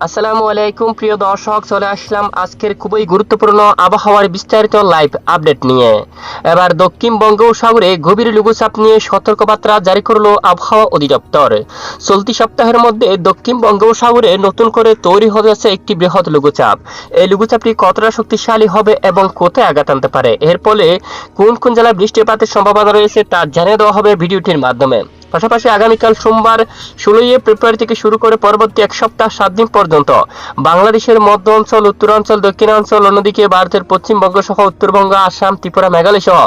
আসসালামু আলাইকুম প্রিয় দর্শক, চলে আসলাম আজকের খুবই গুরুত্বপূর্ণ আবহাওয়ার বিস্তারিত লাইভ আপডেট নিয়ে। এবার দক্ষিণ বঙ্গোপসাগরে গভীর লঘুচাপ নিয়ে সতর্কবার্তা জারি করলো আবহাওয়া অধিদপ্তর। চলতি সপ্তাহের মধ্যে দক্ষিণ বঙ্গোপসাগরে নতুন করে তৈরি হয়েছে একটি বৃহৎ লঘুচাপ। এই লঘুচাপটি কতটা শক্তিশালী হবে এবং কোথায় আঘাত আনতে পারে, এর ফলে কোন কোন জেলায় বৃষ্টিপাতের সম্ভাবনা রয়েছে তা জানিয়ে দেওয়া হবে ভিডিওটির মাধ্যমে। পাশাপাশি আগামীকাল সোমবার 16 ফেব্রুয়ারি থেকে শুরু করে পরবর্তী এক সপ্তাহ 7 দিন পর্যন্ত বাংলাদেশের মধ্য অঞ্চল, উত্তরাঞ্চল, দক্ষিণাঞ্চল, অন্যদিকে ভারতের পশ্চিমবঙ্গ সহ উত্তরবঙ্গ, আসাম, ত্রিপুরা, মেঘালয় সহ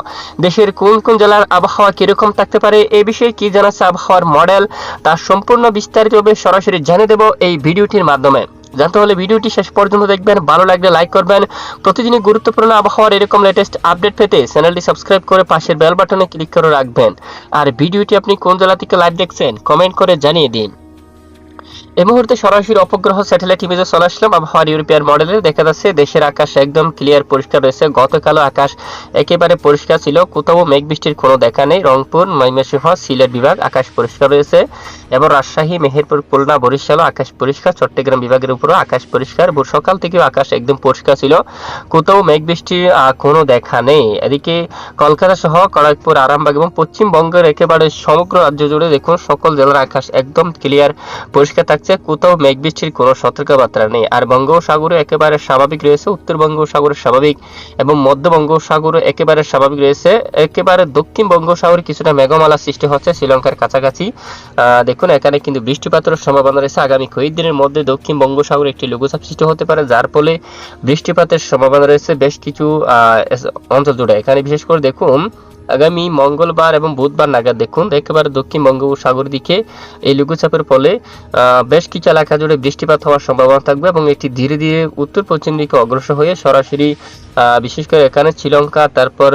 দেশের কোন কোন জেলার আবহাওয়া কিরকম থাকতে পারে, এই বিষয়ে কি জানাচ্ছে আবহাওয়ার মডেল, তার সম্পূর্ণ বিস্তারিতভাবে সরাসরি জানিয়ে দেব এই ভিডিওটির মাধ্যমে। জানতে হলে ভিডিওটি শেষ পর্যন্ত দেখবেন, ভালো লাগলে লাইক করবেন। প্রতিদিনই গুরুত্বপূর্ণ আবহাওয়ার এরকম লেটেস্ট আপডেট পেতে চ্যানেলটি সাবস্ক্রাইব করে পাশের বেল বাটনে ক্লিক করে রাখবেন। আর ভিডিওটি আপনি কোন জেলা থেকে লাইভ দেখছেন কমেন্ট করে জানিয়ে দিন। এই মুহূর্তে সরাসরি উপগ্রহ স্যাটেলাইট ইমেজে চলে আসলাম। আবহাওয়ার ইউরোপিয়ান মডেলে দেখা যাচ্ছে দেশের আকাশ একদম ক্লিয়ার পরিষ্কার রয়েছে। গতকালও আকাশ একেবারে পরিষ্কার ছিল, কোথাও মেঘ বৃষ্টির কোনো দেখা নেই। রংপুর, ময়মনসিংহ, সিলেট বিভাগ আকাশ পরিষ্কার রয়েছে এবং রাজশাহী, মেহেরপুর, খুলনা, বরিশালও আকাশ পরিষ্কার। চট্টগ্রাম বিভাগের উপরও আকাশ পরিষ্কার। ভোর সকাল থেকেও আকাশ একদম পরিষ্কার ছিল, কোথাও মেঘ বৃষ্টির কোনো দেখা নেই। এদিকে কলকাতা সহ খড়গপুর, আরামবাগ এবং পশ্চিমবঙ্গের একেবারে সমগ্র রাজ্য জুড়ে দেখুন সকল জেলার আকাশ একদম ক্লিয়ার পরিষ্কার থাকছে, কোথাও মেঘ বৃষ্টির কোনো সতর্কবার্তা নেই। আর বঙ্গোপসাগরে একেবারে স্বাভাবিক রয়েছে, উত্তর বঙ্গোপসাগরে স্বাভাবিক এবং মধ্য বঙ্গোপসাগরে একেবারে স্বাভাবিক রয়েছে। একেবারে দক্ষিণ বঙ্গোপসাগরে কিছুটা মেঘমালা সৃষ্টি হচ্ছে শ্রীলঙ্কার কাছাকাছি। দেখুন এখানে কিন্তু বৃষ্টিপাতের সম্ভাবনা রয়েছে। আগামী কয়েকদিনের মধ্যে দক্ষিণ বঙ্গোপসাগরে একটি লঘুচাপ সৃষ্টি হতে পারে, যার ফলে বৃষ্টিপাতের সম্ভাবনা রয়েছে বেশ কিছু অঞ্চল জুড়ে। এখানে বিশেষ করে দেখুন আগামী মঙ্গলবার এবং বুধবার নাগাদ দেখুন একেবারে দক্ষিণ বঙ্গোপসাগর দিকে এই লঘুচাপের ফলে বেশ কিছু এলাকা জুড়ে বৃষ্টিপাত হওয়ার সম্ভাবনা থাকবে এবং এটি ধীরে ধীরে উত্তর পশ্চিম দিকে অগ্রসর হয়ে সরাসরি বিশেষ করে এখানে শ্রীলঙ্কা, তারপর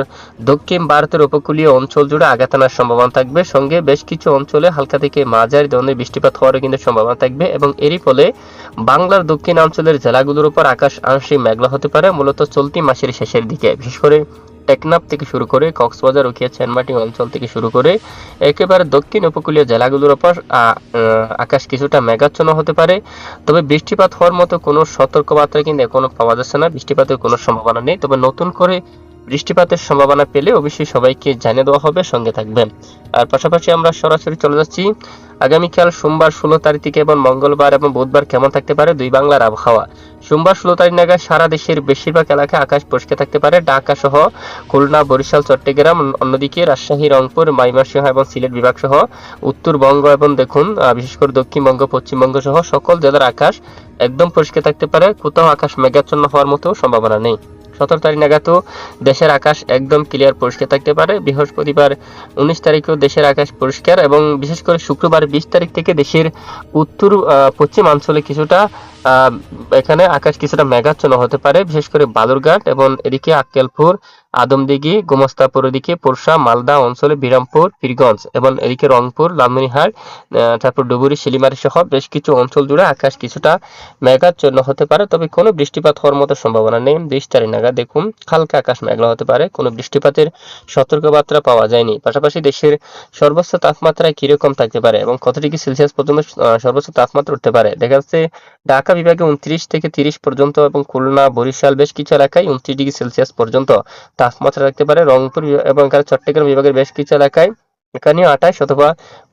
দক্ষিণ ভারতের উপকূলীয় অঞ্চল জুড়ে আঘাত আনার সম্ভাবনা থাকবে। সঙ্গে বেশ কিছু অঞ্চলে হালকা থেকে মাঝারি ধরনের বৃষ্টিপাত হওয়ারও কিন্তু সম্ভাবনা থাকবে এবং এরই ফলে বাংলার দক্ষিণাঞ্চলের জেলাগুলোর উপর আকাশ আংশিক মেঘলা হতে পারে মূলত চলতি মাসের শেষের দিকে। বিশেষ করে টেকনাফ থেকে শুরু করে কক্সবাজার, উখিয়া, সেনমাটি অঞ্চল থেকে শুরু করে একেবারে দক্ষিণ উপকূলীয় জেলাগুলোর উপর আকাশ কিছুটা মেঘাচ্ছন্ন হতে পারে। তবে বৃষ্টিপাত হওয়ার মতো কোনো সতর্কবার্তা কিন্তু এখনো পাওয়া যাচ্ছে না, বৃষ্টিপাতের কোনো সম্ভাবনা নেই। তবে নতুন করে বৃষ্টিপাতের সম্ভাবনা পেলে অবশ্যই সবাইকে জানিয়ে দেওয়া হবে, সঙ্গে থাকবেন। আর পাশাপাশি আমরা সরাসরি চলে যাচ্ছি আগামীকাল সোমবার 16 তারিখ থেকে এবং মঙ্গলবার এবং বুধবার কেমন থাকতে পারে দুই বাংলার আবহাওয়া। সোমবার 16 তারিখ নাগাদ সারা দেশের বেশিরভাগ এলাকায় আকাশ পরিষ্কার থাকতে পারে, ঢাকা সহ খুলনা, বরিশাল, চট্টগ্রাম, অন্যদিকে রাজশাহী, রংপুর, ময়মনসিংহ এবং সিলেট বিভাগ সহ উত্তরবঙ্গ এবং দেখুন বিশেষ করে দক্ষিণবঙ্গ, পশ্চিমবঙ্গ সহ সকল জেলার আকাশ একদম পরিষ্কার থাকতে পারে, কোথাও আকাশ মেঘাচ্ছন্ন হওয়ার মতো সম্ভাবনা নেই। 17 তারিখ নাগাদও দেশের আকাশ একদম ক্লিয়ার পরিষ্কার থাকতে পারে। বৃহস্পতিবার 19 তারিখেও দেশের আকাশ পরিষ্কার এবং বিশেষ করে শুক্রবার 20 তারিখ থেকে দেশের উত্তর পশ্চিমাঞ্চলে কিছুটা এখানে আকাশ কিছুটা মেঘাচ্ছন্ন হতে পারে, বিশেষ করে বালুরঘাট এবং এদিকে আক্কেলপুর, আদমদিঘি, গোমস্তাপুর, এদিকে পোরশা, মালদা অঞ্চলে বিরামপুর, পীরগঞ্জ এবং এদিকে রংপুর, লালমনিরহাট, তারপর ডুবুরি, শিলিমারি সহ বেশ কিছু অঞ্চল জুড়ে আকাশ কিছুটা মেঘাচ্ছন্ন হতে পারে। তবে কোনো বৃষ্টিপাত হওয়ার মতো সম্ভাবনা নেই। 20 তারিখ নাগাদ দেখুন হালকা আকাশ মেঘলা হতে পারে, কোনো বৃষ্টিপাতের সতর্কবার্তা পাওয়া যায়নি। পাশাপাশি দেশের সর্বোচ্চ তাপমাত্রা কিরকম থাকতে পারে এবং কত ডিগ্রি সেলসিয়াস পর্যন্ত সর্বোচ্চ তাপমাত্রা উঠতে পারে দেখা যাচ্ছে ঢাকা বিভাগে 29 থেকে 30 পর্যন্ত এবং খুলনা, বরিশাল বেশ কিছু এলাকায় 29 ডিগ্রি সেলসিয়াস পর্যন্ত তাপমাত্রা থাকতে পারে। রংপুর এবং চট্টগ্রাম বিভাগের বেশ কিছু এলাকায় এখানেও 28 অথবা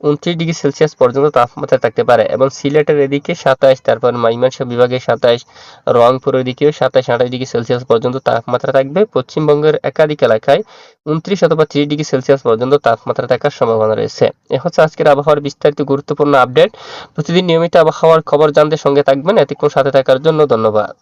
29 ডিগ্রি সেলসিয়াস পর্যন্ত তাপমাত্রা থাকতে পারে এবং সিলেটের এদিকে 27, তারপর ময়মনসিংহ বিভাগে 27, রংপুরের দিকেও 27-28 ডিগ্রি সেলসিয়াস পর্যন্ত তাপমাত্রা থাকবে। পশ্চিমবঙ্গের একাধিক এলাকায় 29 অথবা 30 ডিগ্রি সেলসিয়াস পর্যন্ত তাপমাত্রা থাকার সম্ভাবনা রয়েছে। এ হচ্ছে আজকের আবহাওয়ার বিস্তারিত গুরুত্বপূর্ণ আপডেট। প্রতিদিন নিয়মিত আবহাওয়ার খবর জানতে সঙ্গে থাকবেন। এতক্ষণ সাথে থাকার জন্য ধন্যবাদ।